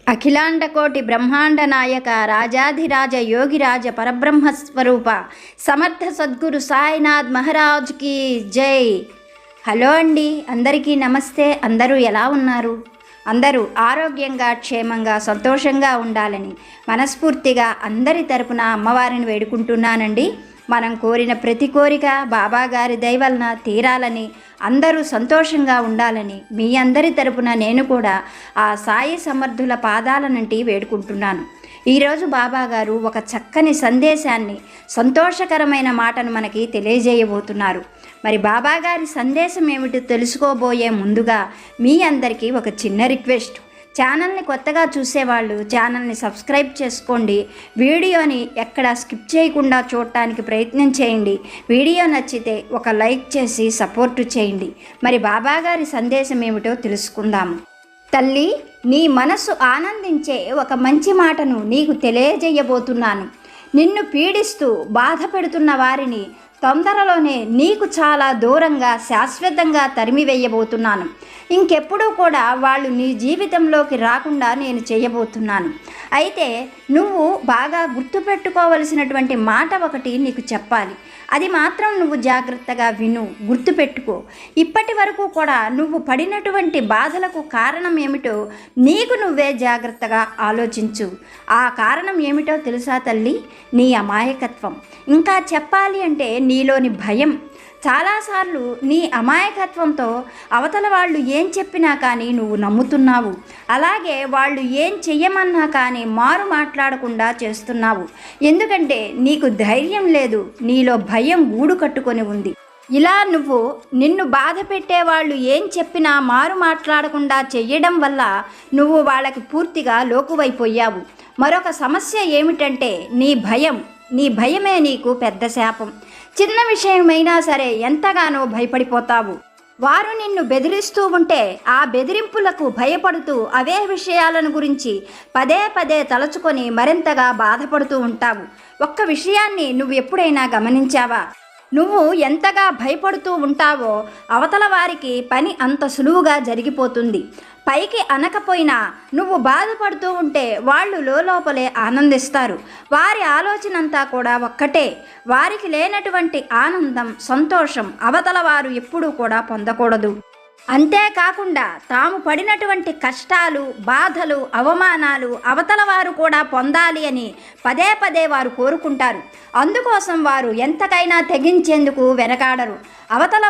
అఖిలాండకోటి బ్రహ్మాండ నాయక రాజాధిరాజ యోగిరాజ పరబ్రహ్మస్వరూప సమర్థ సద్గురు సాయినాథ్ మహారాజ్కి జై. హలో అండి, అందరికీ నమస్తే. అందరూ ఎలా ఉన్నారు? అందరూ ఆరోగ్యంగా, క్షేమంగా, సంతోషంగా ఉండాలని మనస్ఫూర్తిగా అందరి తరపున అమ్మవారిని వేడుకుంటున్నానండి. మనం కోరిన ప్రతి కోరిక బాబాగారి దయ వలన తీరాలని, అందరూ సంతోషంగా ఉండాలని మీ అందరి తరపున నేను కూడా ఆ సాయి సమర్థుల పాదాలనంటి వేడుకుంటున్నాను. ఈరోజు బాబాగారు ఒక చక్కని సందేశాన్ని, సంతోషకరమైన మాటను మనకి తెలియజేయబోతున్నారు. మరి బాబాగారి సందేశం ఏమిటో తెలుసుకోబోయే ముందుగా మీ అందరికీ ఒక చిన్న రిక్వెస్ట్. ఛానల్ని కొత్తగా చూసేవాళ్ళు ఛానల్ని సబ్స్క్రైబ్ చేసుకోండి. వీడియోని ఎక్కడ స్కిప్ చేయకుండా చూడటానికి ప్రయత్నం చేయండి. వీడియో నచ్చితే ఒక లైక్ చేసి సపోర్టు చేయండి. మరి బాబాగారి సందేశం ఏమిటో తెలుసుకుందాము. తల్లి, నీ మనసు ఆనందించే ఒక మంచి మాటను నీకు తెలియజేయబోతున్నాను. నిన్ను పీడిస్తూ బాధ పెడుతున్న వారిని తొందరలోనే నీకు చాలా దూరంగా, శాశ్వతంగా తరిమివేయబోతున్నాను. ఇంకెప్పుడూ కూడా వాళ్ళు నీ జీవితంలోకి రాకుండా నేను చేయబోతున్నాను. అయితే నువ్వు బాగా గుర్తుపెట్టుకోవలసినటువంటి మాట ఒకటి నీకు చెప్పాలి. అది మాత్రం నువ్వు జాగ్రత్తగా విను, గుర్తుపెట్టుకో. ఇప్పటి వరకు కూడా నువ్వు పడినటువంటి బాధలకు కారణం ఏమిటో నీకు నువ్వే జాగ్రత్తగా ఆలోచించు. ఆ కారణం ఏమిటో తెలుసా తల్లి? నీ అమాయకత్వం. ఇంకా చెప్పాలి అంటే నీలోని భయం. చాలాసార్లు నీ అమాయకత్వంతో అవతల వాళ్ళు ఏం చెప్పినా కానీ నువ్వు నమ్ముతున్నావు. అలాగే వాళ్ళు ఏం చెయ్యమన్నా కానీ మారు మాట్లాడకుండా చేస్తున్నావు. ఎందుకంటే నీకు ధైర్యం లేదు, నీలో భయం గూడు కట్టుకొని ఉంది. ఇలా నువ్వు నిన్ను బాధ పెట్టేవాళ్ళు ఏం చెప్పినా మారు మాట్లాడకుండా చెయ్యడం వల్ల నువ్వు వాళ్ళకి పూర్తిగా లోకువైపోయావు. మరొక సమస్య ఏమిటంటే నీ భయమే నీకు పెద్ద శాపం. చిన్న విషయమైనా సరే ఎంతగానో భయపడిపోతావు. వారు నిన్ను బెదిరిస్తూ ఉంటే ఆ బెదిరింపులకు భయపడుతూ అవే విషయాలను గురించి పదే పదే తలుచుకొని మరింతగా బాధపడుతూ ఉంటావు. ఒక్క విషయాన్ని నువ్వు ఎప్పుడైనా గమనించావా? నువ్వు ఎంతగా భయపడుతూ ఉంటావో అవతల వారికి పని అంత సులువుగా జరిగిపోతుంది. పైకి అనకపోయినా నువ్వు బాధపడుతూ ఉంటే వాళ్ళు లోపలే ఆనందిస్తారు. వారి ఆలోచన అంతా కూడా ఒక్కటే. వారికి లేనటువంటి ఆనందం, సంతోషం అవతల వారు ఎప్పుడూ కూడా పొందకూడదు. అంతేకాకుండా తాము పడినటువంటి కష్టాలు, బాధలు, అవమానాలు అవతల వారు కూడా పొందాలి అని పదే పదే వారు కోరుకుంటారు. అందుకోసం వారు ఎంతకైనా తెగించేందుకు వెనకాడరు. అవతల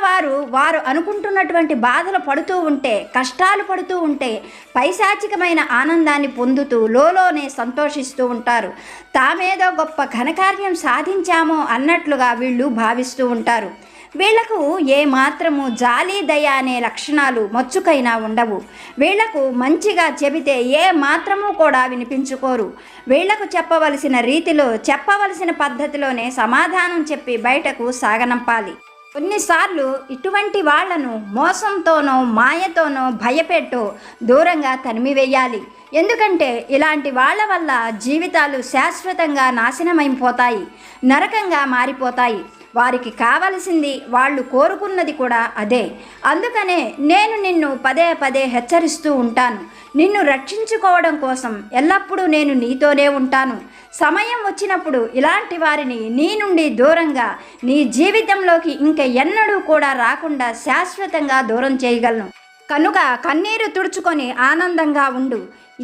వారు అనుకుంటున్నటువంటి బాధలు పడుతూ ఉంటే, కష్టాలు పడుతూ ఉంటే పైశాచికమైన ఆనందాన్ని పొందుతూ లోలోనే సంతోషిస్తూ ఉంటారు. తామేదో గొప్ప ఘనకార్యం సాధించామో అన్నట్లుగా వీళ్ళు భావిస్తూ ఉంటారు. వీళ్లకు ఏ మాత్రము జాలి, దయ అనే లక్షణాలు మచ్చుకైనా ఉండవు. వీళ్లకు మంచిగా చెబితే ఏ మాత్రము కూడా వినిపించుకోరు. వీళ్లకు చెప్పవలసిన రీతిలో, చెప్పవలసిన పద్ధతిలోనే సమాధానం చెప్పి బయటకు సాగనంపాలి. కొన్నిసార్లు ఇటువంటి వాళ్లను మోసంతోనో, మాయతోనో, భయపెట్టో దూరంగా తరిమివేయాలి. ఎందుకంటే ఇలాంటి వాళ్ళ వల్ల జీవితాలు శాశ్వతంగా నాశనమైపోతాయి, నరకంగా మారిపోతాయి. వారికి కావలసింది, వాళ్ళు కోరుకున్నది కూడా అదే. అందుకనే నేను నిన్ను పదే పదే హెచ్చరిస్తూ ఉంటాను. నిన్ను రక్షించుకోవడం కోసం ఎల్లప్పుడూ నేను నీతోనే ఉంటాను. సమయం వచ్చినప్పుడు ఇలాంటి వారిని నీ నుండి దూరంగా, నీ జీవితంలోకి ఇంక ఎన్నడూ కూడా రాకుండా శాశ్వతంగా దూరం చేయగలను. కనుక కన్నీరు తుడుచుకొని ఆనందంగా ఉండు.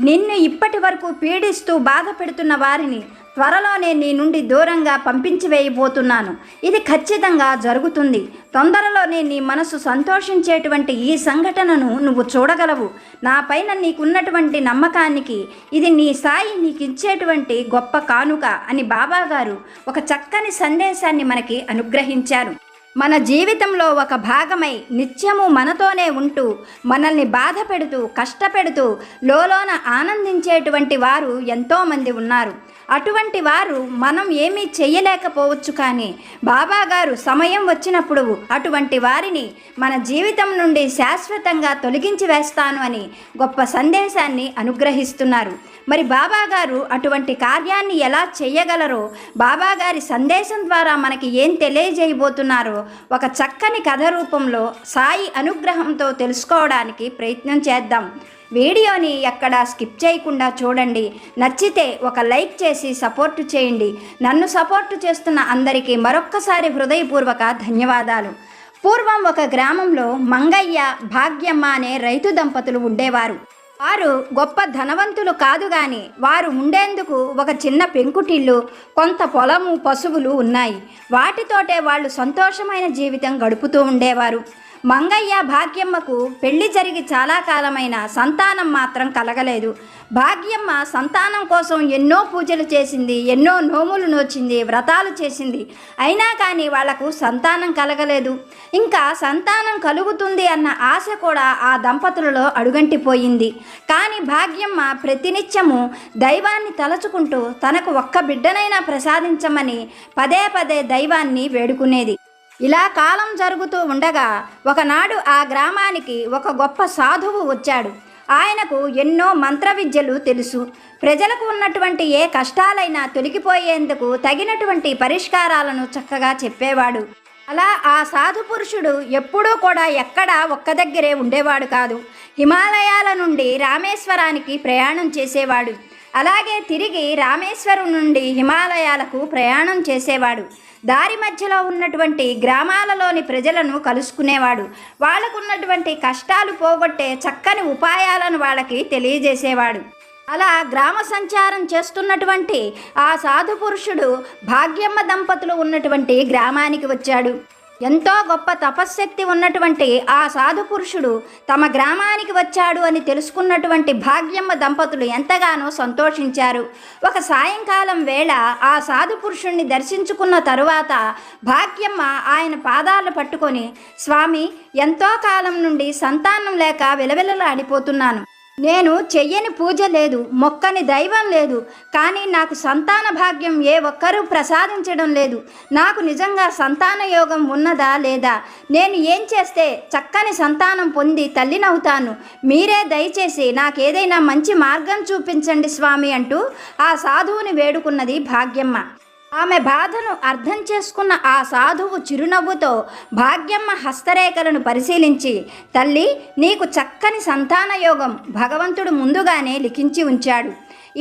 నిన్ను ఇప్పటి వరకు పీడిస్తూ బాధ పెడుతున్న వారిని త్వరలోనే నీ నుండి దూరంగా పంపించివేయబోతున్నాను. ఇది ఖచ్చితంగా జరుగుతుంది. తొందరలోనే నీ మనసు సంతోషించేటువంటి ఈ సంఘటనను నువ్వు చూడగలవు. నా పైన నీకున్నటువంటి నమ్మకానికి ఇది నీ సాయి నీకిచ్చేటువంటి గొప్ప కానుక అని బాబాగారు ఒక చక్కని సందేశాన్ని మనకి అనుగ్రహించారు. మన జీవితంలో ఒక భాగమై నిత్యము మనతోనే ఉంటూ మనల్ని బాధ పెడుతూ, కష్టపెడుతూ లోలోన ఆనందించేటువంటి వారు ఎంతోమంది ఉన్నారు. అటువంటి వారు మనం ఏమీ చెయ్యలేకపోవచ్చు. కానీ బాబాగారు సమయం వచ్చినప్పుడు అటువంటి వారిని మన జీవితం నుండి శాశ్వతంగా తొలగించి వేస్తాను అని గొప్ప సందేశాన్ని అనుగ్రహిస్తున్నారు. మరి బాబాగారు అటువంటి కార్యాన్ని ఎలా చేయగలరో, బాబాగారి సందేశం ద్వారా మనకి ఏం తెలియజేయబోతున్నారో ఒక చక్కని కథ రూపంలో సాయి అనుగ్రహంతో తెలుసుకోవడానికి ప్రయత్నం చేద్దాం. వీడియోని ఎక్కడా స్కిప్ చేయకుండా చూడండి. నచ్చితే ఒక లైక్ చేసి సపోర్టు చేయండి. నన్ను సపోర్టు చేస్తున్న అందరికీ మరొక్కసారి హృదయపూర్వక ధన్యవాదాలు. పూర్వం ఒక గ్రామంలో మంగయ్య, భాగ్యమ్మ అనే రైతు దంపతులు ఉండేవారు. వారు గొప్ప ధనవంతులు కాదు గాని వారు ఉండేందుకు ఒక చిన్న పెంకుటిల్లు, కొంత పొలము, పశువులు ఉన్నాయి. వాటితోటే వాళ్ళు సంతోషమైన జీవితం గడుపుతూ ఉండేవారు. మంగయ్య, భాగ్యమ్మకు పెళ్లి జరిగి చాలా కాలమైన సంతానం మాత్రం కలగలేదు. భాగ్యమ్మ సంతానం కోసం ఎన్నో పూజలు చేసింది, ఎన్నో నోములు నోచింది, వ్రతాలు చేసింది. అయినా కానీ వాళ్లకు సంతానం కలగలేదు. ఇంకా సంతానం కలుగుతుంది అన్న ఆశ కూడా ఆ దంపతులలో అడుగంటిపోయింది. కానీ భాగ్యమ్మ ప్రతినిత్యము దైవాన్ని తలచుకుంటూ తనకు ఒక్క బిడ్డనైనా ప్రసాదించమని పదే పదే దైవాన్ని వేడుకునేది. ఇలా కాలం జరుగుతూ ఉండగా ఒకనాడు ఆ గ్రామానికి ఒక గొప్ప సాధువు వచ్చాడు. ఆయనకు ఎన్నో మంత్ర విద్యలు తెలుసు. ప్రజలకు ఉన్నటువంటి ఏ కష్టాలైనా తొలగిపోయేందుకు తగినటువంటి పరిష్కారాలను చక్కగా చెప్పేవాడు. అలా ఆ సాధు పురుషుడు ఎప్పుడూ కూడా ఎక్కడా ఒక్క దగ్గరే ఉండేవాడు కాదు. హిమాలయాల నుండి రామేశ్వరానికి ప్రయాణం చేసేవాడు. అలాగే తిరిగి రామేశ్వరం నుండి హిమాలయాలకు ప్రయాణం చేసేవాడు. దారి మధ్యలో ఉన్నటువంటి గ్రామాలలోని ప్రజలను కలుసుకునేవాడు. వాళ్ళకున్నటువంటి కష్టాలు పోగొట్టే చక్కని ఉపాయాలను వాళ్ళకి తెలియజేసేవాడు. అలా గ్రామ సంచారం చేస్తున్నటువంటి ఆ సాధు పురుషుడు భాగ్యమ్మ దంపతులు ఉన్నటువంటి గ్రామానికి వచ్చాడు. ఎంతో గొప్ప తపశ్శక్తి ఉన్నటువంటి ఆ సాధు పురుషుడు తమ గ్రామానికి వచ్చాడు అని తెలుసుకున్నటువంటి భాగ్యమ్మ దంపతులు ఎంతగానో సంతోషించారు. ఒక సాయంకాలం వేళ ఆ సాధు పురుషుణ్ణి దర్శించుకున్న తరువాత భాగ్యమ్మ ఆయన పాదాలు పట్టుకొని, స్వామి, ఎంతో కాలం నుండి సంతానం లేక విలవిలలాడిపోతున్నాను. నేను చెయ్యని పూజ లేదు, మొక్కని దైవం లేదు, కానీ నాకు సంతాన భాగ్యం ఏ ఒక్కరూ ప్రసాదించడం లేదు. నాకు నిజంగా సంతాన యోగం ఉన్నదా లేదా? నేను ఏం చేస్తే చక్కని సంతానం పొంది తల్లినవుతాను? మీరే దయచేసి నాకేదైనా మంచి మార్గం చూపించండి స్వామి అంటూ ఆ సాధువుని వేడుకున్నది భాగ్యమ్మ. ఆమె బాధను అర్థం చేసుకున్న ఆ సాధువు చిరునవ్వుతో భాగ్యమ్మ హస్తరేఖలను పరిశీలించి, తల్లి, నీకు చక్కని సంతాన యోగం భగవంతుడు ముందుగానే లిఖించి ఉంచాడు.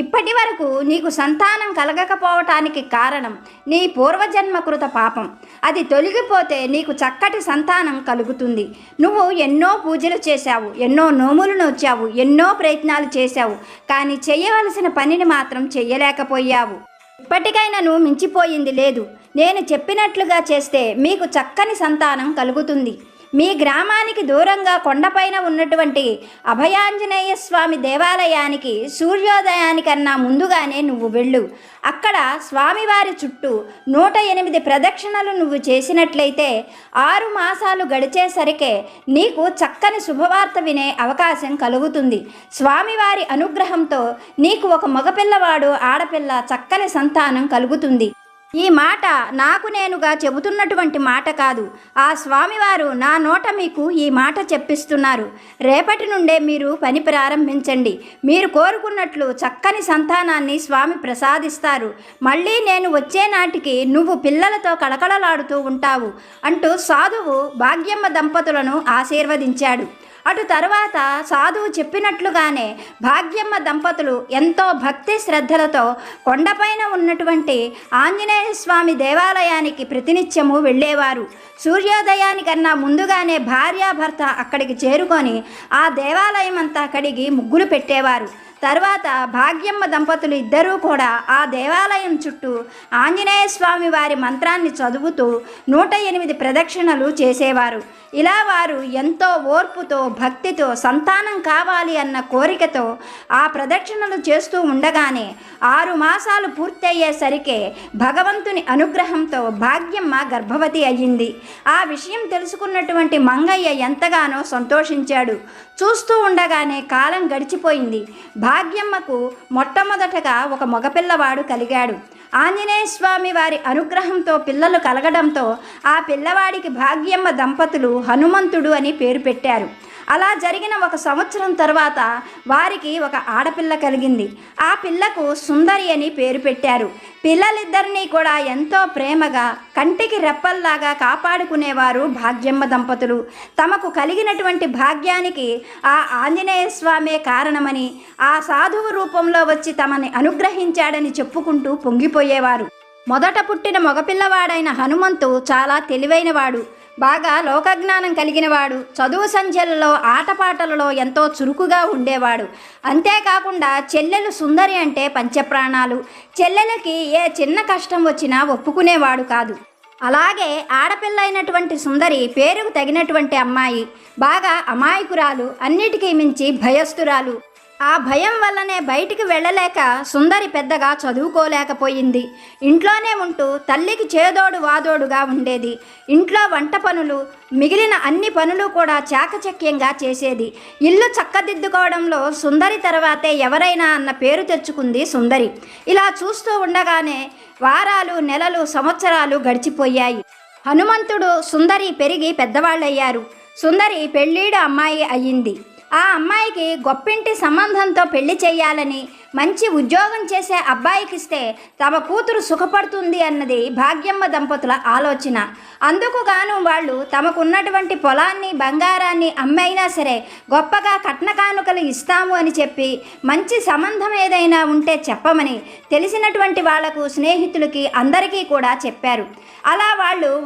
ఇప్పటి వరకు నీకు సంతానం కలగకపోవటానికి కారణం నీ పూర్వజన్మకృత పాపం. అది తొలగిపోతే నీకు చక్కటి సంతానం కలుగుతుంది. నువ్వు ఎన్నో పూజలు చేశావు, ఎన్నో నోములు నోచావు, ఎన్నో ప్రయత్నాలు చేశావు, కానీ చేయవలసిన పనిని మాత్రం చెయ్యలేకపోయావు. ఇప్పటికైనా నువ్వు మించిపోయింది లేదు. నేను చెప్పినట్లుగా చేస్తే మీకు చక్కని సంతానం కలుగుతుంది. మీ గ్రామానికి దూరంగా కొండపైన ఉన్నటువంటి అభయాంజనేయ స్వామి దేవాలయానికి సూర్యోదయానికన్నా ముందుగానే నువ్వు వెళ్ళు. అక్కడ స్వామివారి చుట్టూ 108 ప్రదక్షిణలు నువ్వు చేసినట్లయితే 6 మాసాలు గడిచేసరికే నీకు చక్కని శుభవార్త వినే అవకాశం కలుగుతుంది. స్వామివారి అనుగ్రహంతో నీకు ఒక మగపిల్లవాడు, ఆడపిల్ల, చక్కని సంతానం కలుగుతుంది. ఈ మాట నాకు నేనుగా చెబుతున్నటువంటి మాట కాదు. ఆ స్వామివారు నా నోట మీకు ఈ మాట చెప్పిస్తున్నారు. రేపటి నుండే మీరు పని ప్రారంభించండి. మీరు కోరుకున్నట్లు చక్కని సంతానాన్ని స్వామి ప్రసాదిస్తారు. మళ్ళీ నేను వచ్చే నాటికి నువ్వు పిల్లలతో కళకళలాడుతూ ఉంటావు అంటూ సాధువు భాగ్యమ్మ దంపతులను ఆశీర్వదించాడు. అటు తరువాత సాధువు చెప్పినట్లుగానే భాగ్యమ్మ దంపతులు ఎంతో భక్తి శ్రద్ధలతో కొండపైన ఉన్నటువంటి ఆంజనేయ స్వామి దేవాలయానికి ప్రతినిత్యము వెళ్ళేవారు. సూర్యోదయానికన్నా ముందుగానే భార్యాభర్త అక్కడికి చేరుకొని ఆ దేవాలయం అంతా కడిగి ముగ్గులు పెట్టేవారు. తర్వాత భాగ్యమ్మ దంపతులు ఇద్దరూ కూడా ఆ దేవాలయం చుట్టూ ఆంజనేయ స్వామి వారి మంత్రాన్ని చదువుతూ 108 ప్రదక్షిణలు చేసేవారు. ఇలా వారు ఎంతో ఓర్పుతో, భక్తితో, సంతానం కావాలి అన్న కోరికతో ఆ ప్రదక్షిణలు చేస్తూ ఉండగానే 6 మాసాలు పూర్తయ్యేసరికే భగవంతుని అనుగ్రహంతో భాగ్యమ్మ గర్భవతి అయ్యింది. ఆ విషయం తెలుసుకున్నటువంటి మంగయ్య ఎంతగానో సంతోషించాడు. చూస్తూ ఉండగానే కాలం గడిచిపోయింది. భాగ్యమ్మకు మొట్టమొదటగా ఒక మగపిల్లవాడు కలిగాడు. ఆంజనేయ స్వామి వారి అనుగ్రహంతో పిల్లలు కలగడంతో ఆ పిల్లవాడికి భాగ్యమ్మ దంపతులు హనుమంతుడు అని పేరు పెట్టారు. అలా జరిగిన 1 సంవత్సరం తర్వాత వారికి ఒక ఆడపిల్ల కలిగింది. ఆ పిల్లకు సుందరి అని పేరు పెట్టారు. పిల్లలిద్దరినీ కూడా ఎంతో ప్రేమగా కంటికి రెప్పల్లాగా కాపాడుకునేవారు భాగ్యమ్మ దంపతులు. తమకు కలిగినటువంటి భాగ్యానికి ఆ ఆంజనేయ స్వామే కారణమని, ఆ సాధువు రూపంలో వచ్చి తమని అనుగ్రహించాడని చెప్పుకుంటూ పొంగిపోయేవారు. మొదట పుట్టిన మగపిల్లవాడైన హనుమంతు చాలా తెలివైనవాడు, బాగా లోకజ్ఞానం కలిగినవాడు. చదువు సంధ్యలలో ఆటపాటలలో ఎంతో చురుకుగా ఉండేవాడు. అంతేకాకుండా చెల్లెలు సుందరి అంటే పంచప్రాణాలు. చెల్లెలకి ఏ చిన్న కష్టం వచ్చినా ఒప్పుకునేవాడు కాదు. అలాగే ఆడపిల్ల అయినటువంటి సుందరి పేరుకు తగినటువంటి అమ్మాయి, బాగా అమాయకురాలు, అన్నిటికీ మించి భయస్థురాలు. ఆ భయం వల్లనే బయటికి వెళ్ళలేక సుందరి పెద్దగా చదువుకోలేకపోయింది. ఇంట్లోనే ఉంటూ తల్లికి చేదోడు వాదోడుగా ఉండేది. ఇంట్లో వంట పనులు, మిగిలిన అన్ని పనులు కూడా చాకచక్యంగా చేసేది. ఇల్లు చక్కదిద్దుకోవడంలో సుందరి తర్వాతే ఎవరైనా అన్న పేరు తెచ్చుకుంది సుందరి. ఇలా చూస్తూ ఉండగానే వారాలు, నెలలు, సంవత్సరాలు గడిచిపోయాయి. హనుమంతుడు, సుందరి పెరిగి పెద్దవాళ్ళయ్యారు. సుందరి పెళ్ళీడు అమ్మాయి అయ్యింది. ఆ అమ్మాయికి గొప్పింటి సంబంధంతో పెళ్లి చేయాలని, మంచి ఉద్యోగం చేసే అబ్బాయికిస్తే తమ కూతురు సుఖపడుతుంది అన్నది భాగ్యమ్మ దంపతుల ఆలోచన. అందుకు గాను వాళ్ళు తమకున్నటువంటి పొలాన్ని, బంగారాన్ని అమ్మైనా సరే గొప్పగా కట్న కానుకలు ఇస్తాము అని చెప్పి, మంచి సంబంధం ఏదైనా ఉంటే చెప్పమని తెలిసినటువంటి వాళ్లకు, స్నేహితులకి అందరికీ కూడా చెప్పారు. అలా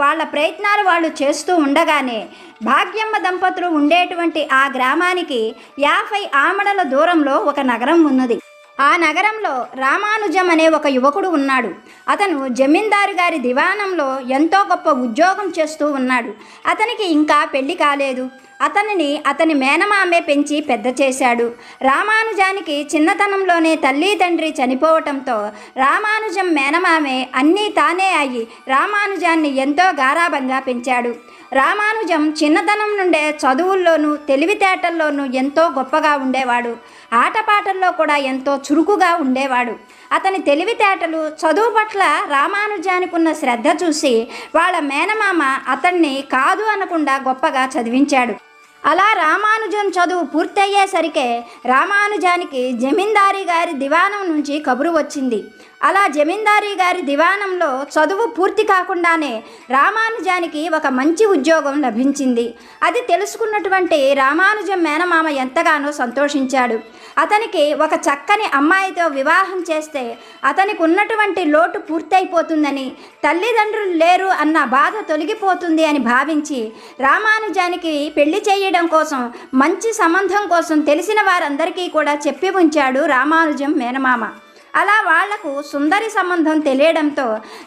వాళ్ళ ప్రయత్నాలు వాళ్ళు చేస్తూ ఉండగానే భాగ్యమ్మ దంపతులు ఉండేటువంటి ఆ గ్రామానికి 50 ఆమడల దూరంలో ఒక నగరం ఉన్నది. ఆ నగరంలో రామానుజం అనే ఒక యువకుడు ఉన్నాడు. అతను జమీందారు గారి దివాణంలో ఎంతో గొప్ప ఉద్యోగం చేస్తూ ఉన్నాడు. అతనికి ఇంకా పెళ్లి కాలేదు. అతని మేనమామే పెంచి పెద్ద చేశాడు. రామానుజానికి చిన్నతనంలోనే తల్లి తండ్రి చనిపోవటంతో రామానుజం మేనమామే అన్నీ తానే అయ్యి రామానుజాన్ని ఎంతో గారాబంగా పెంచాడు. రామానుజం చిన్నతనం నుండే చదువుల్లోనూ తెలివితేటల్లోనూ ఎంతో గొప్పగా ఉండేవాడు. ఆటపాటల్లో కూడా ఎంతో చురుకుగా ఉండేవాడు. అతని తెలివితేటలు, చదువు పట్ల రామానుజానికి ఉన్న శ్రద్ధ చూసి వాళ్ళ మేనమామ అతన్ని కాదు అనకుండా గొప్పగా చదివించాడు. అలా రామానుజం చదువు పూర్తయ్యేసరికే రామానుజానికి జమీందారీ గారి దివాణం నుంచి కబురు వచ్చింది. అలా జమీందారీ గారి దివాణంలో చదువు పూర్తి కాకుండానే రామానుజానికి ఒక మంచి ఉద్యోగం లభించింది. అది తెలుసుకున్నటువంటి రామానుజం మేనమామ ఎంతగానో సంతోషించాడు. అతనికి ఒక చక్కని అమ్మాయితో వివాహం చేస్తే అతనికి ఉన్నటువంటి లోటు పూర్తయిపోతుందని, తల్లిదండ్రులు లేరు అన్న బాధ తొలగిపోతుంది అని భావించి రామానుజానికి పెళ్లి చేయడం కోసం, మంచి సంబంధం కోసం తెలిసిన వారందరికీ కూడా చెప్పి ఉంచాడు రామానుజం మేనమామ. అలా వాళ్లకు సుందరి సంబంధం తెలియడంతో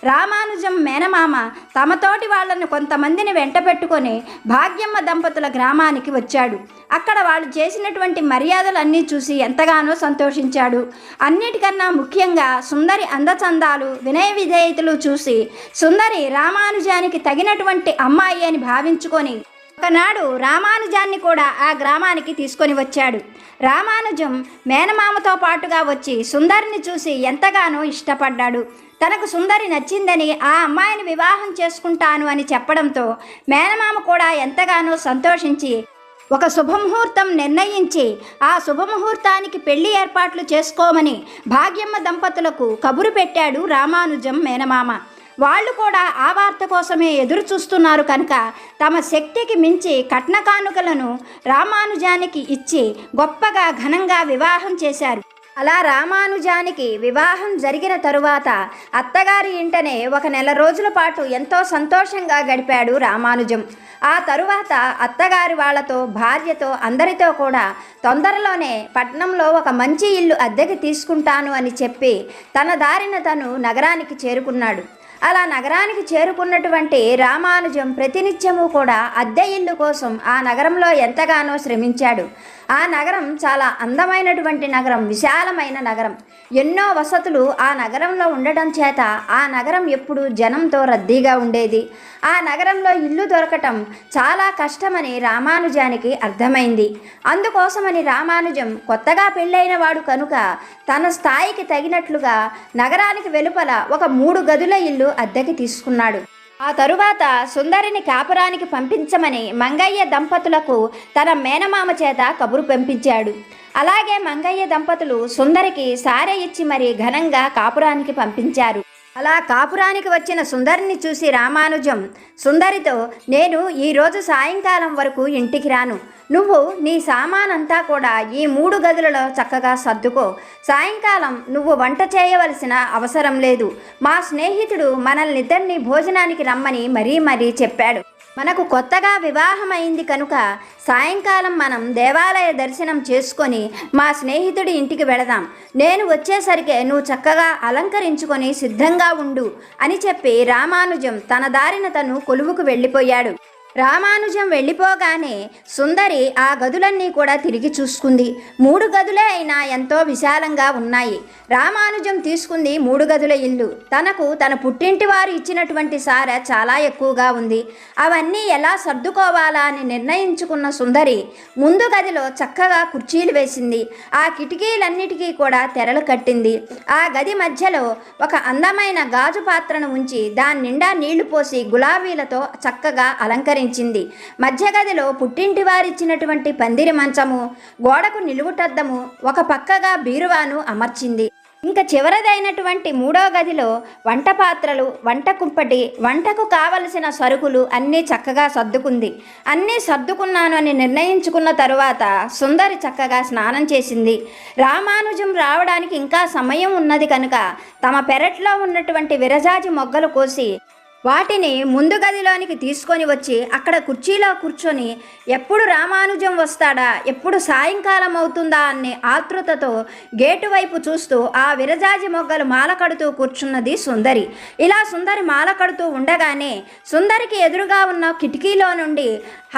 రామానుజం మేనమామ తమతోటి వాళ్ళను కొంతమందిని వెంట పెట్టుకొని భాగ్యమ్మ దంపతుల గ్రామానికి వచ్చాడు. అక్కడ వాళ్ళు చేసినటువంటి మర్యాదలన్నీ చూసి ఎంతగానో సంతోషించాడు. అన్నిటికన్నా ముఖ్యంగా సుందరి అందచందాలు, వినయ విధేయతలు చూసి సుందరి రామానుజానికి తగినటువంటి అమ్మాయి అని భావించుకొని ఒకనాడు రామానుజాన్ని కూడా ఆ గ్రామానికి తీసుకొని వచ్చాడు. రామానుజం మేనమామతో పాటుగా వచ్చి సుందరిని చూసి ఎంతగానో ఇష్టపడ్డాడు. తనకు సుందరి నచ్చిందని, ఆ అమ్మాయిని వివాహం చేసుకుంటాను అని చెప్పడంతో మేనమామ కూడా ఎంతగానో సంతోషించి ఒక శుభముహూర్తం నిర్ణయించి ఆ శుభముహూర్తానికి పెళ్లి ఏర్పాట్లు చేసుకోమని భాగ్యమ్మ దంపతులకు కబురు పెట్టాడు రామానుజం మేనమామ. వాళ్ళు కూడా ఆ వార్త కోసమే ఎదురు చూస్తున్నారు కనుక తమ శక్తికి మించి కట్న కానుకలను రామానుజానికి ఇచ్చి గొప్పగా ఘనంగా వివాహం చేశారు. అలా రామానుజానికి వివాహం జరిగిన తరువాత అత్తగారి ఇంటనే 1 నెల రోజుల పాటు ఎంతో సంతోషంగా గడిపాడు రామానుజం. ఆ తరువాత అత్తగారి వాళ్ళతో, భార్యతో, అందరితో కూడా తొందరలోనే పట్నంలో ఒక మంచి ఇల్లు అద్దెకి తీసుకుంటాను అని చెప్పి తన దారిన తను నగరానికి చేరుకున్నాడు. అలా నగరానికి చేరుకున్నటువంటి రామానుజం ప్రతినిత్యము కూడా అద్దె ఇల్లు కోసం ఆ నగరంలో ఎంతగానో శ్రమించాడు. ఆ నగరం చాలా అందమైనటువంటి నగరం, విశాలమైన నగరం. ఎన్నో వసతులు ఆ నగరంలో ఉండటం చేత ఆ నగరం ఎప్పుడూ జనంతో రద్దీగా ఉండేది. ఆ నగరంలో ఇల్లు దొరకటం చాలా కష్టమని రామానుజానికి అర్థమైంది. అందుకోసమని రామానుజం కొత్తగా పెళ్ళైన వాడు కనుక తన స్థాయికి తగినట్లుగా నగరానికి వెలుపల ఒక 3 గదుల ఇల్లు అద్దెకి తీసుకున్నాడు. ఆ తరువాత సుందరిని కాపురానికి పంపించమని మంగయ్య దంపతులకు తన మేనమామ చేత కబురు పంపించాడు. అలాగే మంగయ్య దంపతులు సుందరికి సారె ఇచ్చి మరీ ఘనంగా కాపురానికి పంపించారు. అలా కాపురానికి వచ్చిన సుందరిని చూసి రామానుజం సుందరితో, నేను ఈరోజు సాయంకాలం వరకు ఇంటికి రాను. నువ్వు నీ సామానంతా కూడా ఈ 3 గదులలో చక్కగా సర్దుకో. సాయంకాలం నువ్వు వంట చేయవలసిన అవసరం లేదు. మా స్నేహితుడు మనల్నిద్దరినీ భోజనానికి రమ్మని మరీ చెప్పాడు. మనకు కొత్తగా వివాహమైంది కనుక సాయంకాలం మనం దేవాలయ దర్శనం చేసుకొని మా స్నేహితుడి ఇంటికి వెళదాం. నేను వచ్చేసరికి నువ్వు చక్కగా అలంకరించుకొని సిద్ధంగా ఉండు అని చెప్పి రామానుజం తన దారిన తను కొలువుకు వెళ్ళిపోయాడు. రామానుజం వెళ్ళిపోగానే సుందరి ఆ గదులన్నీ కూడా తిరిగి చూసుకుంది. 3 గదులే అయినా ఎంతో విశాలంగా ఉన్నాయి. రామానుజం తీసుకుంది 3 గదుల ఇల్లు. తనకు తన పుట్టింటి వారు ఇచ్చినటువంటి సారె చాలా ఎక్కువగా ఉంది. అవన్నీ ఎలా సర్దుకోవాలా అని నిర్ణయించుకున్న సుందరి ముందు గదిలో చక్కగా కుర్చీలు వేసింది. ఆ కిటికీలన్నిటికీ కూడా తెరలు కట్టింది. ఆ గది మధ్యలో ఒక అందమైన గాజు పాత్రను ఉంచి దాని నిండా నీళ్లు పోసి గులాబీలతో చక్కగా అలంకరించింది. మధ్య గదిలో పుట్టింటి వారిచ్చినటువంటి పందిరి మంచము, గోడకు నిలువుటద్దము, ఒక పక్కగా బీరువాను అమర్చింది. ఇంకా చివరిదైనటువంటి 3వ గదిలో వంట పాత్రలు, వంట కుంపటి, వంటకు కావలసిన సరుకులు అన్నీ చక్కగా సర్దుకుంది. అన్నీ సర్దుకున్నాను అని నిర్ణయించుకున్న తరువాత సుందరి చక్కగా స్నానం చేసింది. రామానుజం రావడానికి ఇంకా సమయం ఉన్నది కనుక తమ పెరట్లో ఉన్నటువంటి విరజాజి మొగ్గలు కోసి వాటిని ముందు గదిలోనికి తీసుకొని వచ్చి అక్కడ కుర్చీలో కూర్చొని ఎప్పుడు రామానుజం వస్తాడా, ఎప్పుడు సాయంకాలం అవుతుందా అనే ఆతృతతో గేటు వైపు చూస్తూ ఆ విరజాజి మొగ్గలు మాల కడుతూ కూర్చున్నది సుందరి. ఇలా సుందరి మాల కడుతూ ఉండగానే సుందరికి ఎదురుగా ఉన్న కిటికీలో నుండి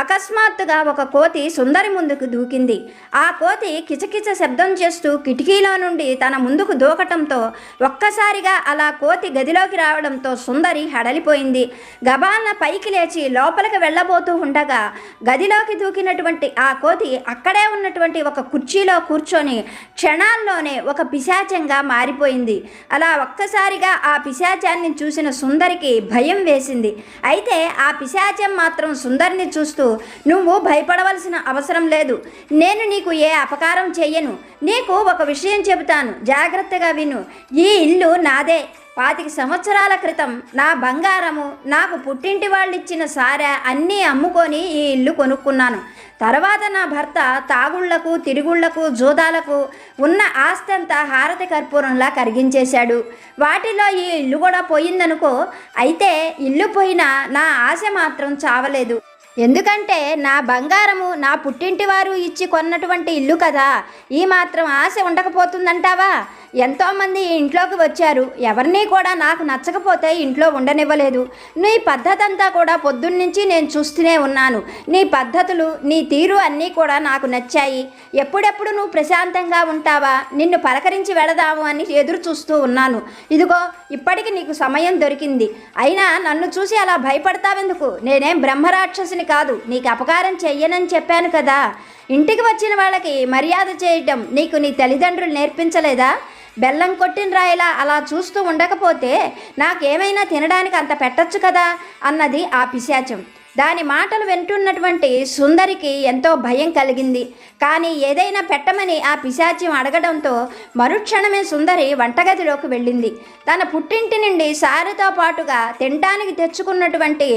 అకస్మాత్తుగా ఒక కోతి సుందరి ముందుకు దూకింది. ఆ కోతి కిచకిచ శబ్దం చేస్తూ కిటికీలో నుండి తన ముందుకు దూకటంతో ఒక్కసారిగా అలా కోతి గదిలోకి రావడంతో సుందరి హడలిపోయింది. గబాలన పైకి లేచి లోపలికి వెళ్ళబోతూ ఉండగా గదిలోకి దూకినటువంటి ఆ కోతి అక్కడే ఉన్నటువంటి ఒక కుర్చీలో కూర్చొని క్షణాల్లోనే ఒక పిశాచంగా మారిపోయింది. అలా ఒక్కసారిగా ఆ పిశాచాన్ని చూసిన సుందరికి భయం వేసింది. అయితే ఆ పిశాచం మాత్రం సుందరిని చూస్తూ, నువ్వు భయపడవలసిన అవసరం లేదు, నేను నీకు ఏ అపకారం చెయ్యను, నీకు ఒక విషయం చెబుతాను, జాగ్రత్తగా విను. ఈ ఇల్లు నాదే. 25 సంవత్సరాల క్రితం నా బంగారము, నాకు పుట్టింటి వాళ్ళు ఇచ్చిన సారె అన్నీ అమ్ముకొని ఈ ఇల్లు కొనుక్కున్నాను. తర్వాత నా భర్త తాగుళ్లకు, తిరుగుళ్లకు, జూదాలకు ఉన్న ఆస్తి అంతా హారతి కర్పూరంలా కరిగించేశాడు. వాటిలో ఈ ఇల్లు కూడా పోయిందనుకో. అయితే ఇల్లు పోయినా నా ఆశ మాత్రం చావలేదు. ఎందుకంటే నా బంగారము నా పుట్టింటి వారు ఇచ్చి కొన్నటువంటి ఇల్లు కదా. ఈ మాత్రం ఆశ ఉండకపోతుందంటావా? ఎంతోమంది ఇంట్లోకి వచ్చారు, ఎవరినీ కూడా నాకు నచ్చకపోతే ఇంట్లో ఉండనివ్వలేదు. నీ పద్ధతి అంతా కూడా పొద్దున్నుంచి నేను చూస్తూనే ఉన్నాను. నీ పద్ధతులు, నీ తీరు అన్నీ కూడా నాకు నచ్చాయి. ఎప్పుడెప్పుడు నువ్వు ప్రశాంతంగా ఉంటావా, నిన్ను పలకరించి వెళదాము అని ఎదురు చూస్తూ ఉన్నాను. ఇదిగో ఇప్పటికి నీకు సమయం దొరికింది. అయినా నన్ను చూసి అలా భయపడతావెందుకు? నేనేం బ్రహ్మరాక్షసిని కాదు, నీకు అపకారం చెయ్యనని చెప్పాను కదా. ఇంటికి వచ్చిన వాళ్ళకి మర్యాద చేయటం నీకు నీ తల్లిదండ్రులు నేర్పించలేదా? బెల్లం కొట్టిన రాయిలా అలా చూస్తూ ఉండకపోతే నాకేమైనా తినడానికి అంత పెట్టచ్చు కదా అన్నది ఆ పిశాచం. దాని మాటలు వింటున్నటువంటి సుందరికి ఎంతో భయం కలిగింది. కానీ ఏదైనా పెట్టమని ఆ పిశాచ్యం అడగడంతో మరుక్షణమే సుందరి వంటగదిలోకి వెళ్ళింది. తన పుట్టింటి నుండి సారెతో పాటుగా తినటానికి తెచ్చుకున్నటువంటి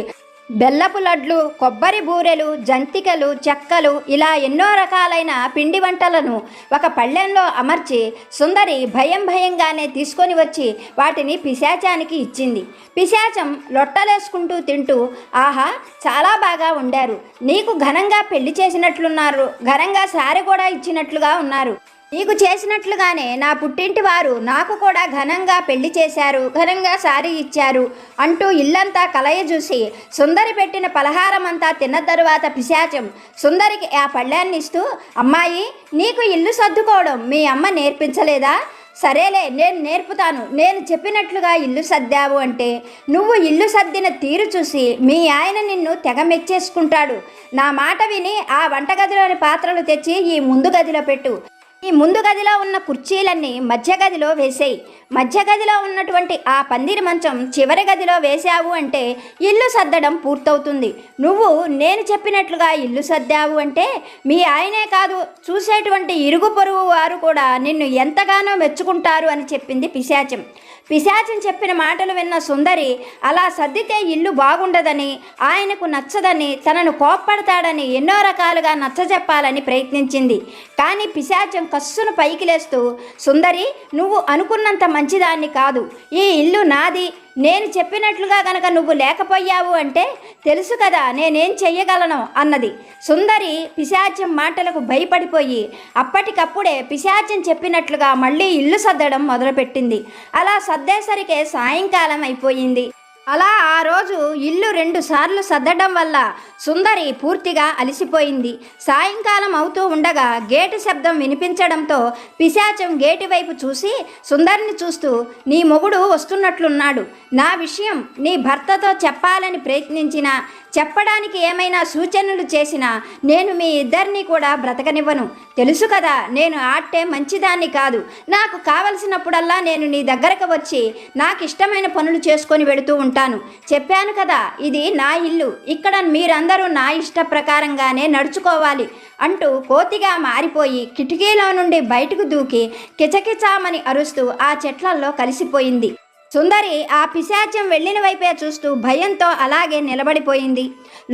బెల్లపు లడ్లు, కొబ్బరి బూరెలు, జంతికలు, చెక్కలు ఇలా ఎన్నో రకాలైన పిండి వంటలను ఒక పళ్ళెంలో అమర్చి సుందరి భయంగానే తీసుకొని వచ్చి వాటిని పిశాచానికి ఇచ్చింది. పిశాచం లొట్టలేసుకుంటూ తింటూ, ఆహా చాలా బాగా వండారు, నీకు ఘనంగా పెళ్లి చేసినట్లున్నారు, ఘనంగా సారె కూడా ఇచ్చినట్లుగా ఉన్నారు, నీకు చేసినట్లుగానే నా పుట్టింటి వారు నాకు కూడా ఘనంగా పెళ్లి చేశారు, ఘనంగా సారీ ఇచ్చారు అంటూ ఇల్లంతా కలయజూసి సుందరి పెట్టిన పలహారం అంతా తిన్న తరువాత పిశాచం సుందరికి ఆ పళ్ళాన్ని ఇస్తూ, అమ్మాయి నీకు ఇల్లు సర్దుకోవడం మీ అమ్మ నేర్పించలేదా? సరేలే నేను నేర్పుతాను, నేను చెప్పినట్లుగా ఇల్లు సర్దావు అంటే నువ్వు ఇల్లు సర్దిన తీరు చూసి మీ ఆయన నిన్ను తెగ మెచ్చేసుకుంటాడు. నా మాట విని ఆ వంటగదిలోని పాత్రలు తెచ్చి ఈ ముందు గదిలో పెట్టు. ఈ ముందు గదిలో ఉన్న కుర్చీలన్నీ మధ్య గదిలో వేసేయి. మధ్య గదిలో ఉన్నటువంటి ఆ పందిరి మంచం చివరి గదిలో వేశావు అంటే ఇల్లు సర్దడం పూర్తవుతుంది. నువ్వు నేను చెప్పినట్లుగా ఇల్లు సర్దావు అంటే మీ ఆయనే కాదు, చూసేటువంటి ఇరుగు పొరుగు వారు కూడా నిన్ను ఎంతగానో మెచ్చుకుంటారు అని చెప్పింది పిశాచం. పిశాచం చెప్పిన మాటలు విన్న సుందరి అలా సర్దితే ఇల్లు బాగుండదని, ఆయనకు నచ్చదని, తనను కోప్పడతాడని ఎన్నో రకాలుగా నచ్చజెప్పాలని ప్రయత్నించింది. కానీ పిశాచం కస్సును పైకి లేస్తూ, సుందరి, నువ్వు అనుకున్నంత మంచిదాన్ని కాదు, ఈ ఇల్లు నాది. నేను చెప్పినట్లుగా గనక నువ్వు లేకపోయావు అంటే తెలుసు కదా నేనేం చెయ్యగలను అన్నది. సుందరి పిశాచం మాటలకు భయపడిపోయి అప్పటికప్పుడే పిశాచం చెప్పినట్లుగా మళ్ళీ ఇల్లు సర్దడం మొదలుపెట్టింది. అలా సర్దేసరికే సాయంకాలం అయిపోయింది. అలా ఆ రోజు ఇల్లు 2 సార్లు సర్దడం వల్ల సుందరి పూర్తిగా అలసిపోయింది. సాయంకాలం అవుతూ ఉండగా గేటు శబ్దం వినిపించడంతో పిశాచం గేటు వైపు చూసి సుందరిని చూస్తూ, నీ మొగుడు వస్తున్నట్లున్నాడు. నా విషయం నీ భర్తతో చెప్పాలని ప్రయత్నించినా, చెప్పడానికి ఏమైనా సూచనలు చేసినా నేను మీ ఇద్దరిని కూడా బ్రతకనివ్వను. తెలుసు కదా నేను ఆట్టే మంచిదాన్ని కాదు. నాకు కావలసినప్పుడల్లా నేను నీ దగ్గరకు వచ్చి నాకు ఇష్టమైన పనులు చేసుకొని వెళుతూ ఉంటాను. చెప్పాను కదా ఇది నా ఇల్లు, ఇక్కడ మీరందరూ నా ఇష్ట ప్రకారంగానే నడుచుకోవాలి అంటూ కోతిగా మారిపోయి కిటికీలో నుండి బయటకు దూకి కిచకిచామని అరుస్తూ ఆ చెట్లల్లో కలిసిపోయింది. సుందరి ఆ పిశాచం వెళ్ళిన వైపే చూస్తూ భయంతో అలాగే నిలబడిపోయింది.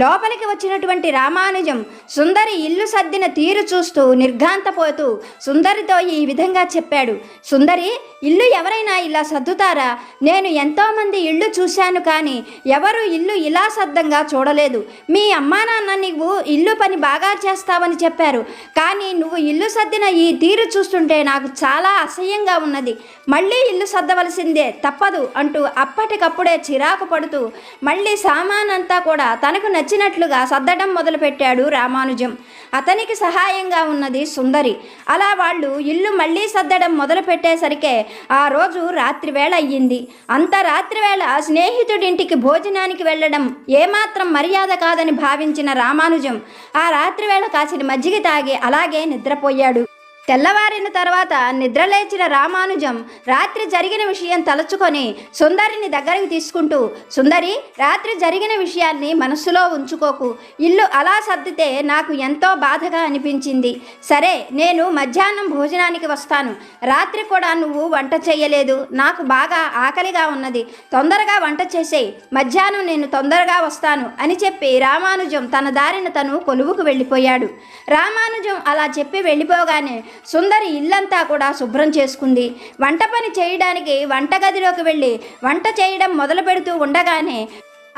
లోపలికి వచ్చినటువంటి రామానుజం సుందరి ఇల్లు సర్దిన తీరు చూస్తూ నిర్ఘాంతపోతూ సుందరితో ఈ విధంగా చెప్పాడు. సుందరి, ఇల్లు ఎవరైనా ఇలా సర్దుతారా? నేను ఎంతోమంది ఇళ్ళు చూశాను, కానీ ఎవరు ఇల్లు ఇలా సర్దంగా చూడలేదు. మీ అమ్మా నాన్న నీవు ఇల్లు పని బాగా చేస్తావని చెప్పారు, కానీ నువ్వు ఇల్లు సర్దిన ఈ తీరు చూస్తుంటే నాకు చాలా అసహ్యంగా ఉన్నది. మళ్ళీ ఇల్లు సర్దవలసిందే, తప్పదు అంటూ అప్పటికప్పుడే చిరాకు పడుతూ మళ్ళీ సామానంతా కూడా తనకు నచ్చినట్లుగా సర్దడం మొదలుపెట్టాడు రామానుజం. అతనికి సహాయంగా ఉన్నది సుందరి. అలా వాళ్ళు ఇల్లు మళ్ళీ సర్దడం మొదలు పెట్టేసరికే ఆ రోజు రాత్రివేళ అయ్యింది. అంత రాత్రివేళ స్నేహితుడింటికి భోజనానికి వెళ్ళడం ఏమాత్రం మర్యాద కాదని భావించిన రామానుజం ఆ రాత్రివేళ కాసిన మజ్జిగ తాగి అలాగే నిద్రపోయాడు. తెల్లవారిన తర్వాత నిద్రలేచిన రామానుజం రాత్రి జరిగిన విషయం తలుచుకొని సుందరిని దగ్గరికి తీసుకుంటూ, సుందరి, రాత్రి జరిగిన విషయాన్ని మనస్సులో ఉంచుకోకు. ఇల్లు అలా సర్దితే నాకు ఎంతో బాధగా అనిపించింది. సరే, నేను మధ్యాహ్నం భోజనానికి వస్తాను. రాత్రి కూడా నువ్వు వంట చేయలేదు. నాకు బాగా ఆకలిగా ఉన్నది. తొందరగా వంట చేసేయి. మధ్యాహ్నం నేను తొందరగా వస్తాను అని చెప్పి రామానుజం తన దారిన తను కొలువుకు వెళ్ళిపోయాడు. రామానుజం అలా చెప్పి వెళ్ళిపోగానే సుందరి ఇల్లంతా కూడా శుభ్రం చేసుకుంది. వంట పని చేయడానికి వంటగదిలోకి వెళ్ళి వంట చేయడం మొదలు పెడుతూ ఉండగానే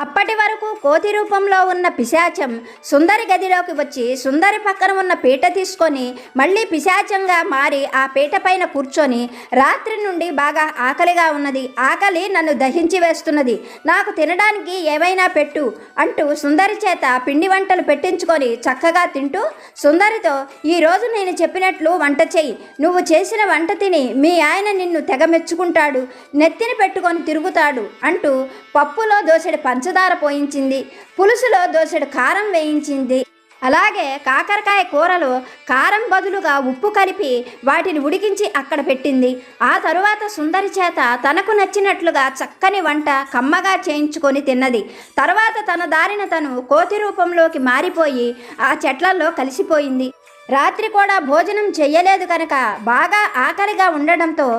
అప్పటి వరకు కోతి రూపంలో ఉన్న పిశాచం సుందరి గదిలోకి వచ్చి సుందరి పక్కన ఉన్న పీట తీసుకొని మళ్ళీ పిశాచంగా మారి ఆ పీట పైన కూర్చొని, రాత్రి నుండి బాగా ఆకలిగా ఉన్నది, ఆకలి నన్ను దహించి వేస్తున్నది, నాకు తినడానికి ఏవైనా పెట్టు అంటూ సుందరి చేత పిండి వంటలు పెట్టించుకొని చక్కగా తింటూ సుందరితో, ఈరోజు నేను చెప్పినట్లు వంట చెయ్యి. నువ్వు చేసిన వంట తిని మీ ఆయన నిన్ను తెగ మెచ్చుకుంటాడు, నెత్తిని పెట్టుకొని తిరుగుతాడు అంటూ పప్పులో దోసెడు పంచదార పోయించింది, పులుసులో దోసెడు కారం వేయించింది. అలాగే కాకరకాయ కూరలో కారం బదులుగా ఉప్పు కలిపి వాటిని ఉడికించి అక్కడ పెట్టింది. ఆ తరువాత సుందరి చేత తనకు నచ్చినట్లుగా చక్కని వంట కమ్మగా చేయించుకొని తిన్నది. తర్వాత తన దారిన తను కోతి రూపంలోకి మారిపోయి ఆ చెట్లల్లో కలిసిపోయింది. రాత్రి కూడా భోజనం చెయ్యలేదు కనుక బాగా ఆకలిగా ఉండడంతో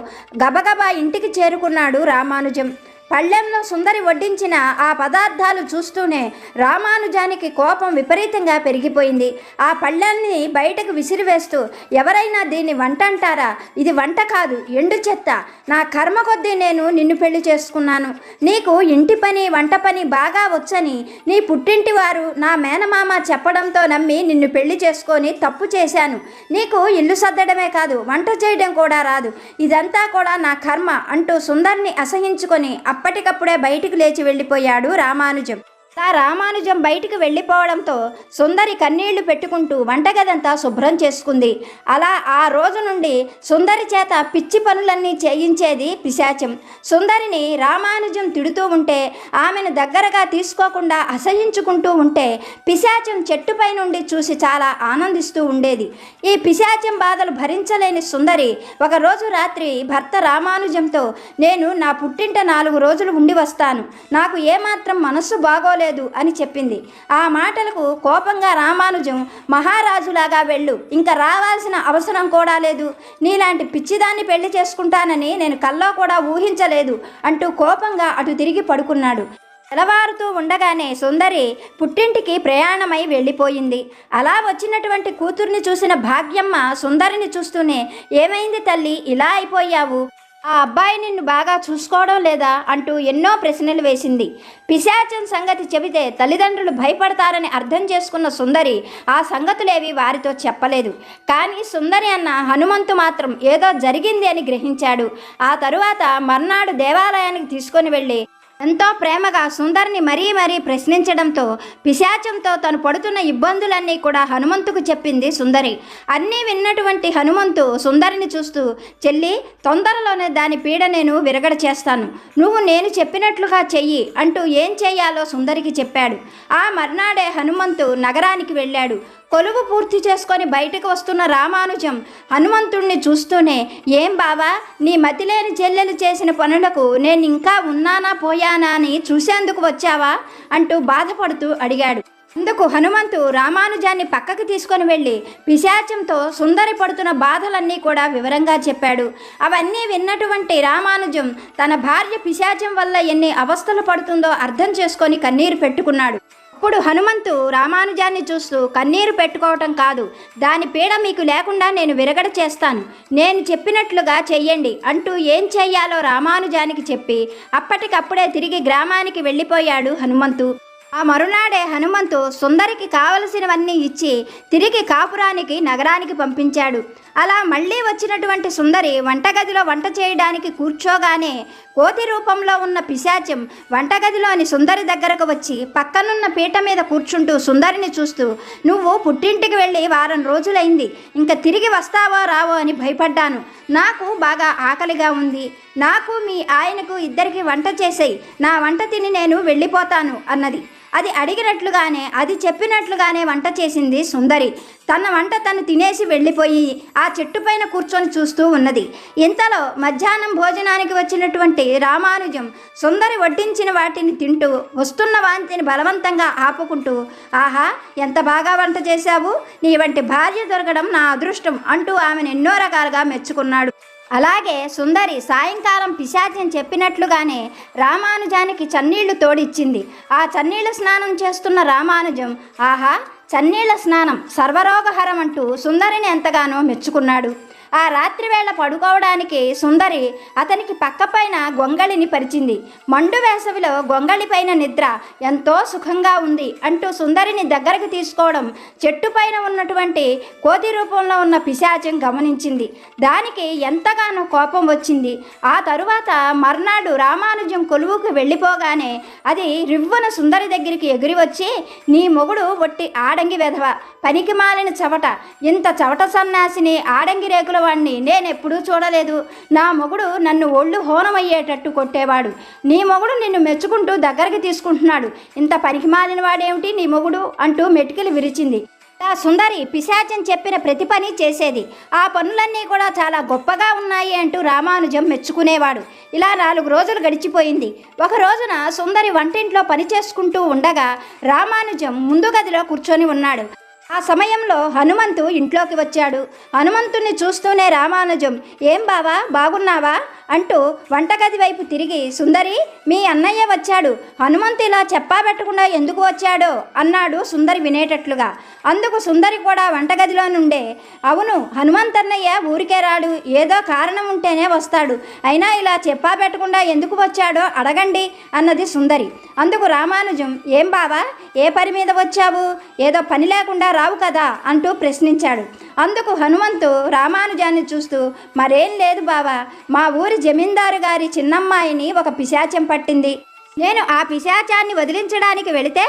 గబగబా ఇంటికి చేరుకున్నాడు రామానుజం. పళ్ళెంలో సుందరి వడ్డించిన ఆ పదార్థాలు చూస్తూనే రామానుజానికి కోపం విపరీతంగా పెరిగిపోయింది. ఆ పళ్ళెల్ని బయటకు విసిరివేస్తూ, ఎవరైనా దీన్ని వంట అంటారా? ఇది వంట కాదు, ఎండు చెత్త. నా కర్మ కొద్దీ నేను నిన్ను పెళ్లి చేసుకున్నాను. నీకు ఇంటి పని వంట పని బాగా వచ్చని నీ పుట్టింటి వారు నా మేనమామ చెప్పడంతో నమ్మి నిన్ను పెళ్లి చేసుకొని తప్పు చేశాను. నీకు ఇల్లు సర్దడమే కాదు, వంట చేయడం కూడా రాదు. ఇదంతా కూడా నా కర్మ అంటూ సుందరిని అసహించుకొని అప్పటికప్పుడే బయటికి లేచి వెళ్ళిపోయాడు రామానుజం. రామానుజం బయటికి వెళ్ళిపోవడంతో సుందరి కన్నీళ్లు పెట్టుకుంటూ వంటగదంతా శుభ్రం చేసుకుంది. అలా ఆ రోజు నుండి సుందరి చేత పిచ్చి పనులన్నీ చేయించేది పిశాచం. సుందరిని రామానుజం తిడుతూ ఉంటే, ఆమెను దగ్గరగా తీసుకోకుండా అసహించుకుంటూ ఉంటే పిశాచం చెట్టుపై నుండి చూసి చాలా ఆనందిస్తూ ఉండేది. ఈ పిశాచం బాధలు భరించలేని సుందరి ఒకరోజు రాత్రి భర్త రామానుజంతో, నేను నా పుట్టింట 4 రోజులు ఉండి వస్తాను, నాకు ఏమాత్రం మనస్సు బాగోలేదు అని చెప్పింది. ఆ మాటలకు కోపంగా రామానుజం, మహారాజులాగా వెళ్ళు, ఇంకా రావాల్సిన అవసరం కూడా లేదు, నీలాంటి పిచ్చిదాన్ని పెళ్లి చేసుకుంటానని నేను కల్లో కూడా ఊహించలేదు అంటూ కోపంగా అటు తిరిగి పడుకున్నాడు. తెల్లవారుతూ ఉండగానే సుందరి పుట్టింటికి ప్రయాణమై వెళ్ళిపోయింది. అలా వచ్చినటువంటి కూతుర్ని చూసిన భాగ్యమ్మ సుందరిని చూస్తూనే, ఏమైంది తల్లి, ఇలా అయిపోయావు, ఆ అబ్బాయి నిన్ను బాగా చూసుకోవడం లేదా అంటూ ఎన్నో ప్రశ్నలు వేసింది. పిశాచం సంగతి చెబితే తల్లిదండ్రులు భయపడతారని అర్థం చేసుకున్న సుందరి ఆ సంగతులేవి వారితో చెప్పలేదు. కానీ సుందరి అన్న హనుమంతు మాత్రం ఏదో జరిగింది అని గ్రహించాడు. ఆ తరువాత మర్నాడు దేవాలయానికి తీసుకొని వెళ్ళి ఎంతో ప్రేమగా సుందరిని మరీ ప్రశ్నించడంతో పిశాచంతో తను పడుతున్న ఇబ్బందులన్నీ కూడా హనుమంతుకు చెప్పింది సుందరి. అన్నీ విన్నటువంటి హనుమంతు సుందరిని చూస్తూ, చెల్లి, తొందరలోనే దాని పీడ నేను విరగడ చేస్తాను, నువ్వు నేను చెప్పినట్లుగా చెయ్యి అంటూ ఏం చేయాలో సుందరికి చెప్పాడు. ఆ మర్నాడే హనుమంతు నగరానికి వెళ్ళాడు. కొలువు పూర్తి చేసుకొని బయటకు వస్తున్న రామానుజం హనుమంతుణ్ణి చూస్తూనే, ఏం బావా, నీ మతిలేని చెల్లెలు చేసిన పనులకు నేను ఇంకా ఉన్నానా పోయానా అని చూసేందుకు వచ్చావా అంటూ బాధపడుతూ అడిగాడు. అందుకు హనుమంతు రామానుజాన్ని పక్కకి తీసుకొని వెళ్ళి పిశాచంతో సుందరి పడుతున్న బాధలన్నీ కూడా వివరంగా చెప్పాడు. అవన్నీ విన్నటువంటి రామానుజం తన భార్య పిశాచం వల్ల ఎన్ని అవస్థలు పడుతుందో అర్థం చేసుకొని కన్నీరు పెట్టుకున్నాడు. అప్పుడు హనుమంతు రామానుజాన్ని చూస్తూ, కన్నీరు పెట్టుకోవటం కాదు, దాని పీడ మీకు లేకుండా నేను విరగడ చేస్తాను, నేను చెప్పినట్లుగా చెయ్యండి అంటూ ఏం చెయ్యాలో రామానుజానికి చెప్పి అప్పటికప్పుడే తిరిగి గ్రామానికి వెళ్ళిపోయాడు హనుమంతు. ఆ మరునాడే హనుమంతు సుందరికి కావలసినవన్నీ ఇచ్చి తిరిగి కాపురానికి నగరానికి పంపించాడు. అలా మళ్ళీ వచ్చినటువంటి సుందరి వంటగదిలో వంట చేయడానికి కూర్చోగానే కోతి రూపంలో ఉన్న పిశాచం వంటగదిలోని సుందరి దగ్గరకు వచ్చి పక్కనున్న పీట మీద కూర్చుంటూ సుందరిని చూస్తూ, నువ్వు పుట్టింటికి వెళ్ళి వారం రోజులైంది, ఇంకా తిరిగి వస్తావో రావో అని భయపడ్డాను, నాకు బాగా ఆకలిగా ఉంది, నాకు మీ ఆయనకు ఇద్దరికి వంట చేసేయి, నా వంట తిని నేను వెళ్ళిపోతాను అన్నది. అది అడిగినట్లుగానే, అది చెప్పినట్లుగానే వంట చేసింది సుందరి. తన వంట తను తినేసి వెళ్ళిపోయి ఆ చెట్టుపైన కూర్చొని చూస్తూ ఉన్నది. ఇంతలో మధ్యాహ్నం భోజనానికి వచ్చినటువంటి రామానుజం సుందరి వడ్డించిన వాటిని తింటూ వస్తున్న వాంతిని బలవంతంగా ఆపుకుంటూ, ఆహా, ఎంత బాగా వంట చేశావు, నీ వంటి భార్య దొరకడం నా అదృష్టం అంటూ ఆమెను ఎన్నో రకాలుగా మెచ్చుకున్నాడు. అలాగే సుందరి సాయంకాలం పిశాచం చెప్పినట్లుగానే రామానుజానికి చన్నీళ్లు తోడిచ్చింది. ఆ చన్నీళ్ల స్నానం చేస్తున్న రామానుజం, ఆహా, చన్నీళ్ల స్నానం సర్వరోగహరం అంటూ సుందరిని ఎంతగానో మెచ్చుకున్నాడు. ఆ రాత్రివేళ పడుకోవడానికి సుందరి అతనికి పక్కపైన గొంగళిని పరిచింది. మండు వేసవిలో గొంగళిపైన నిద్ర ఎంతో సుఖంగా ఉంది అంటూ సుందరిని దగ్గరకు తీసుకోవడం చెట్టుపైన ఉన్నటువంటి కోతి రూపంలో ఉన్న పిశాచం గమనించింది. దానికి ఎంతగానో కోపం వచ్చింది. ఆ తరువాత మర్నాడు రామానుజం కొలువుకు వెళ్ళిపోగానే అది రివ్వున సుందరి దగ్గరికి ఎగిరి వచ్చి, నీ మొగుడు ఒట్టి ఆడంగి వెధవ, పనికి మాలిన చవట, ఇంత చవట సన్నాసిని ఆడంగి రేకుల వాడిని నేనెప్పుడూ చూడలేదు, నా మొగుడు నన్ను ఒళ్ళు హోనమయ్యేటట్టు కొట్టేవాడు, నీ మొగుడు నిన్ను మెచ్చుకుంటూ దగ్గరికి తీసుకుంటున్నాడు, ఇంత పనికి మాలిన వాడేమిటి నీ మొగుడు అంటూ మెటికలు విరిచింది. ఆ సుందరి పిశాచం చెప్పిన ప్రతి పని చేసేది. ఆ పనులన్నీ కూడా చాలా గొప్పగా ఉన్నాయి అంటూ రామానుజం మెచ్చుకునేవాడు. ఇలా 4 రోజులు గడిచిపోయింది. ఒక రోజున సుందరి వంటింట్లో పని చేసుకుంటూ ఉండగా రామానుజం ముందు గదిలో కూర్చొని ఉన్నాడు. ఆ సమయంలో హనుమంతు ఇంట్లోకి వచ్చాడు. హనుమంతుణ్ణి చూస్తూనే రామానుజం, ఏం బావా, బాగున్నావా అంటూ వంటగది వైపు తిరిగి, సుందరి, మీ అన్నయ్య వచ్చాడు, హనుమంతు ఇలా చెప్పాబెట్టకుండా ఎందుకు వచ్చాడో అన్నాడు సుందరి వినేటట్లుగా. అందుకు సుందరి కూడా వంటగదిలో నుండే, అవును, హనుమంతన్నయ్య ఊరికే రాడు, ఏదో కారణం ఉంటేనే వస్తాడు, అయినా ఇలా చెప్పాబెట్టకుండా ఎందుకు వచ్చాడో అడగండి అన్నది సుందరి. అందుకు రామానుజం, ఏం బావా, ఏ పని మీద వచ్చావు, ఏదో పని లేకుండా రావు కదా అంటూ ప్రశ్నించాడు. అందుకు హనుమంతు రామానుజాన్ని చూస్తూ, మరేం లేదు బావా, మా ఊరి జమీందారు గారి చిన్నమ్మాయిని ఒక పిశాచం పట్టింది, నేను ఆ పిశాచాన్ని వదిలించడానికి వెళితే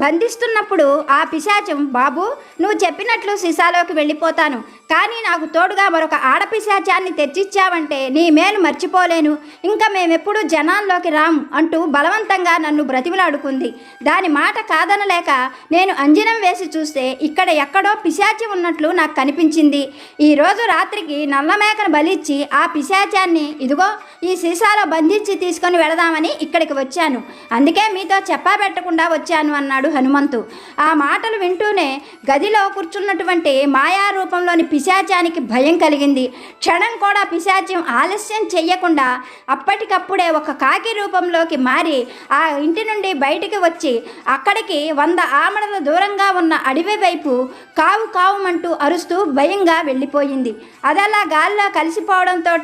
బంధిస్తున్నప్పుడు ఆ పిశాచం, బాబు నువ్వు చెప్పినట్లు సీసాలోకి వెళ్ళిపోతాను, కానీ నాకు తోడుగా మరొక ఆడపిశాచాన్ని తెచ్చిచ్చావంటే నీ మేలు మర్చిపోలేను, ఇంకా మేమెప్పుడు జనాల్లోకి రాం అంటూ బలవంతంగా నన్ను బ్రతిమలాడుకుంది. దాని మాట కాదనలేక నేను అంజనం వేసి చూస్తే ఇక్కడ ఎక్కడో పిశాచి ఉన్నట్లు నాకు కనిపించింది. ఈరోజు రాత్రికి నల్లమేకను బలిచ్చి ఆ పిశాచాన్ని ఇదిగో ఈ సీసాలో బంధించి తీసుకొని వెళదామని ఇక్కడికి వచ్చాను, అందుకే మీతో చెప్పాబెట్టకుండా వచ్చాను అన్నాడు హనుమంతు. ఆ మాటలు వింటూనే గదిలో కూర్చున్నటువంటి మాయారూపంలోని పిశాచానికి భయం కలిగింది. క్షణం కూడా పిశాచ్యం ఆలస్యం చెయ్యకుండా అప్పటికప్పుడే ఒక కాకి రూపంలోకి మారి ఆ ఇంటి నుండి బయటికి వచ్చి అక్కడికి 100 ఆమడల దూరంగా ఉన్న అడవి వైపు కావు కావుమంటూ అరుస్తూ భయంగా వెళ్ళిపోయింది. అదలా గాల్లో కలిసిపోవడంతో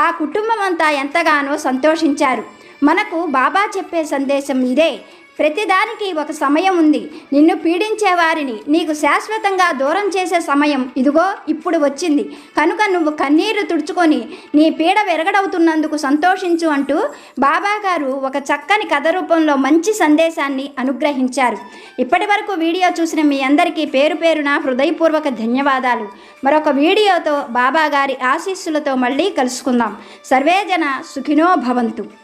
ఆ కుటుంబం అంతా ఎంతగానో సంతోషించారు. మనకు బాబా చెప్పే సందేశం ఇదే, ప్రతిదానికి ఒక సమయం ఉంది. నిన్ను పీడించే వారిని నీకు శాశ్వతంగా దూరం చేసే సమయం ఇదిగో ఇప్పుడు వచ్చింది, కనుక నువ్వు కన్నీరు తుడుచుకొని నీ పీడ విరగడవుతున్నందుకు సంతోషించు అంటూ బాబా గారు ఒక చక్కని కథ రూపంలో మంచి సందేశాన్ని అనుగ్రహించారు. ఇప్పటి వరకు వీడియో చూసిన మీ అందరికీ పేరు పేరున హృదయపూర్వక ధన్యవాదాలు. మరొక వీడియోతో బాబా గారి ఆశీస్సులతో మళ్ళీ కలుసుకుందాం. సర్వేజన సుఖినో భవంతు.